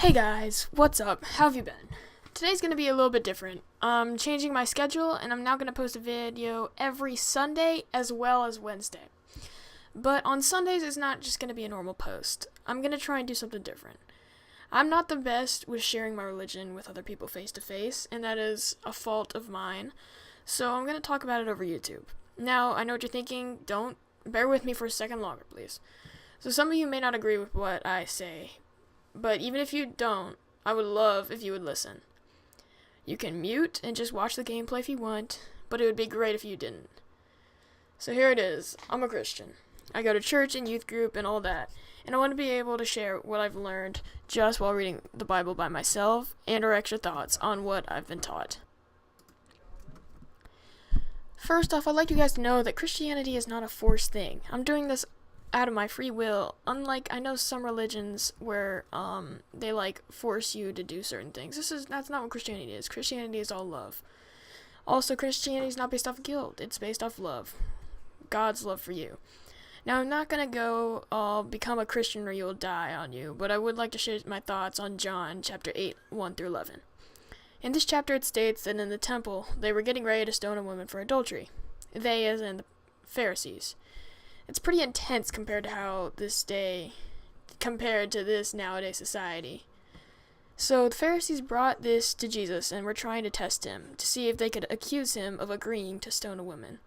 Hey guys, what's up? How have you been? Today's going to be a little bit different. I'm changing my schedule and I'm now going to post a video every Sunday as well as Wednesday. But on Sundays it's not just going to be a normal post. I'm going to try and do something different. I'm not the best with sharing my religion with other people face to face, and that is a fault of mine. So I'm going to talk about it over YouTube. Now, I know what you're thinking. Don't bear with me for a second longer, please. So some of you may not agree with what I say, but even if you don't, I would love if you would listen. You can mute and just watch the gameplay if you want, but it would be great if you didn't. So here it is. I'm a Christian. I go to church and youth group and all that, and I want to be able to share what I've learned just while reading the Bible by myself and our extra thoughts on what I've been taught. First off, I'd like you guys to know that Christianity is not a forced thing. I'm doing this out of my free will, unlike I know some religions where they force you to do certain things. That's not what Christianity is. Christianity is all love. Also, Christianity is not based off guilt. It's based off love. God's love for you. Now, I'm not gonna go become a Christian or you'll die on you, but I would like to share my thoughts on John chapter 8, 1 through 11. In this chapter it states that in the temple they were getting ready to stone a woman for adultery. They, as in the Pharisees. It's pretty intense compared to this nowadays society. So the Pharisees brought this to Jesus and were trying to test him to see if they could accuse him of agreeing to stone a woman,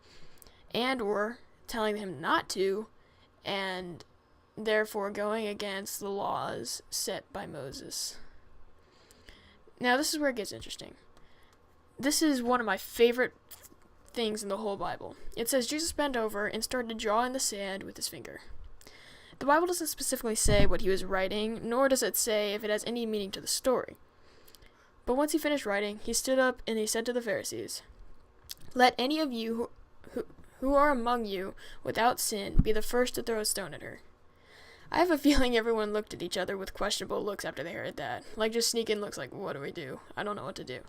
and or telling him not to, and therefore going against the laws set by Moses. Now this is where it gets interesting. This is one of my favorite things in the whole Bible. It says Jesus bent over and started to draw in the sand with his finger. The Bible doesn't specifically say what he was writing, nor does it say if it has any meaning to the story. But once he finished writing, he stood up and he said to the Pharisees, "Let any of you who are among you without sin be the first to throw a stone at her." I have a feeling everyone looked at each other with questionable looks after they heard that. Just sneaking looks like, what do we do? I don't know what to do.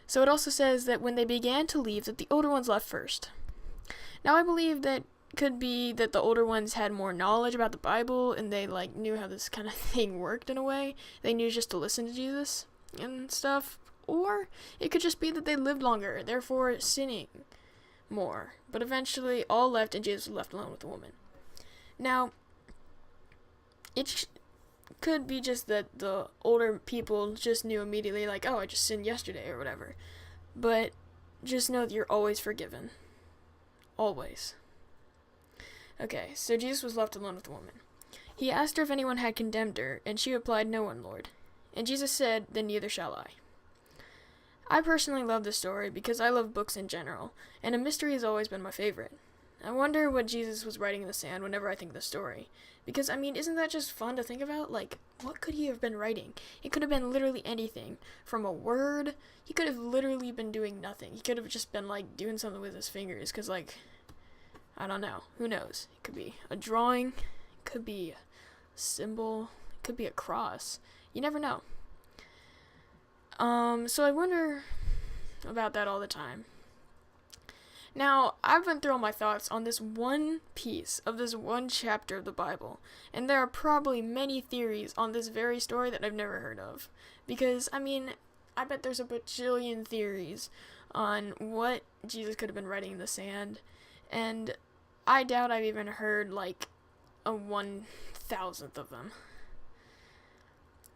So it also says that when they began to leave, that the older ones left first. Now I believe that could be that the older ones had more knowledge about the Bible and they knew how this kind of thing worked in a way. They knew just to listen to Jesus and stuff. Or it could just be that they lived longer, therefore sinning more. But eventually all left and Jesus was left alone with the woman. Now, it could be just that the older people just knew immediately, oh, I just sinned yesterday or whatever. But just know that you're always forgiven. Always. Okay, so Jesus was left alone with the woman. He asked her if anyone had condemned her, and she replied, "No one, Lord." And Jesus said, "Then neither shall I." I personally love this story because I love books in general, and a mystery has always been my favorite. I wonder what Jesus was writing in the sand whenever I think of the story. Because, isn't that just fun to think about? What could he have been writing? It could have been literally anything. From a word, he could have literally been doing nothing. He could have just been, doing something with his fingers. Because, I don't know. Who knows? It could be a drawing. It could be a symbol. It could be a cross. You never know. So I wonder about that all the time. Now, I've been throwing my thoughts on this one piece of this one chapter of the Bible, and there are probably many theories on this very story that I've never heard of. Because, I bet there's a bajillion theories on what Jesus could have been writing in the sand, and I doubt I've even heard, a 1,000th of them.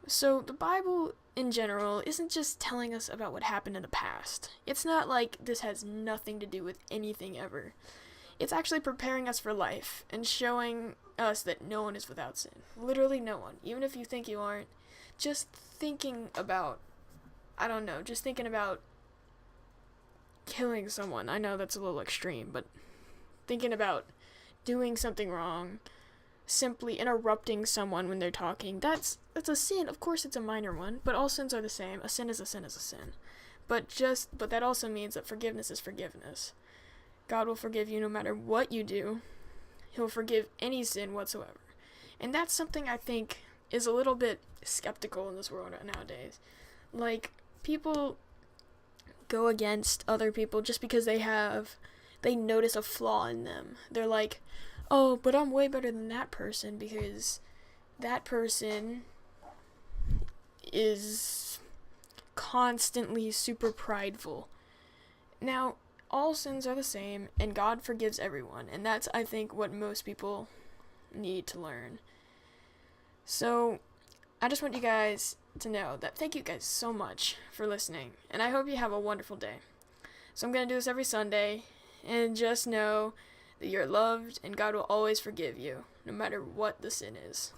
So, the Bible, in general, isn't just telling us about what happened in the past. It's not like this has nothing to do with anything ever. It's actually preparing us for life, and showing us that no one is without sin. Literally no one. Even if you think you aren't, just thinking about, just thinking about killing someone. I know that's a little extreme, but thinking about doing something wrong, simply interrupting someone when they're talking, that's a sin. Of course it's a minor one, but all sins are the same. A sin is a sin is a sin. But that also means that forgiveness is forgiveness. God will forgive you no matter what you do. He'll forgive any sin whatsoever. And that's something I think is a little bit skeptical in this world nowadays. People go against other people just because they notice a flaw in them. They're like, oh, but I'm way better than that person because that person is constantly super prideful. Now, all sins are the same, and God forgives everyone, and that's, I think, what most people need to learn. So, I just want you guys to know that thank you guys so much for listening, and I hope you have a wonderful day. So I'm going to do this every Sunday, and just know that you're loved, and God will always forgive you, no matter what the sin is.